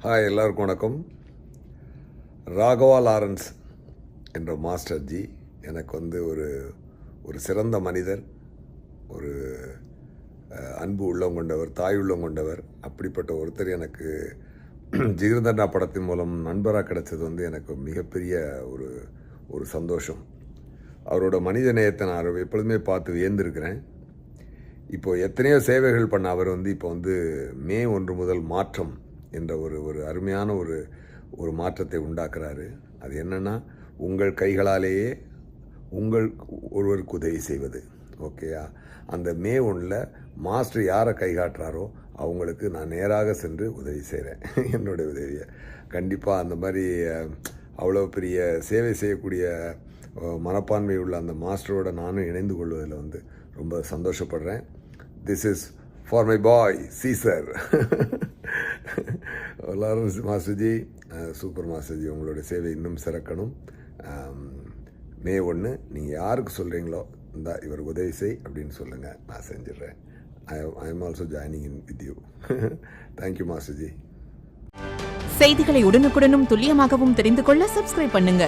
Hi, எல்லாருக்கும் வணக்கம். Raghava Lawrence என்ற மாஸ்டர் ஜி எனக்கு ஒரு சிறந்த மனிதர், ஒரு அன்பு உள்ளம் கொண்டவர், தாய் உள்ளம் கொண்டவர். அப்படிப்பட்ட ஒருத்தர் எனக்கு ஜிகிர்தண்டா படத்தின் மூலம் நண்பராக கிடைச்சது எனக்கு மிகப்பெரிய ஒரு சந்தோஷம். அவரோட மனித நேயத்தை நான் எப்பொழுதுமே பார்த்து வியந்திருக்கிறேன். இப்போது எத்தனையோ சேவைகள் பண்ண அவர் இப்போ மே 1 முதல் மாற்றம் என்ற ஒரு அருமையான ஒரு மாற்றத்தை உண்டாக்குறாரு. அது என்னென்னா, உங்கள் கைகளாலேயே ஒருவருக்கு உதவி செய்வது. ஓகேயா? அந்த மே 1 மாஸ்டர் யாரை கை காட்டுறாரோ அவங்களுக்கு நான் நேராக சென்று உதவி செய்கிறேன். என்னுடைய உதவியை கண்டிப்பாக அந்த மாதிரி அவ்வளோ பெரிய சேவை செய்யக்கூடிய மனப்பான்மை உள்ள அந்த மாஸ்டரோட நானும் இணைந்து கொள்வதில் ரொம்ப சந்தோஷப்படுறேன். This is for my boy Caesar. Lawrence மாஸ்டர்ஜி, சூப்பர் மாஸ்டர்ஜி, உங்களோட சேவை இன்னும் சிறக்கணும். மே 1 நீங்கள் யாருக்கு சொல்கிறீங்களோ இவர் உதவி செய் அப்படின்னு சொல்லுங்கள், நான் செஞ்சிடுறேன். I am also joining in with you. Thank you மாஸ்டர்ஜி. செய்திகளை உடனுக்குடனும் துல்லியமாகவும் தெரிந்து கொள்ள சப்ஸ்கிரைப் பண்ணுங்க.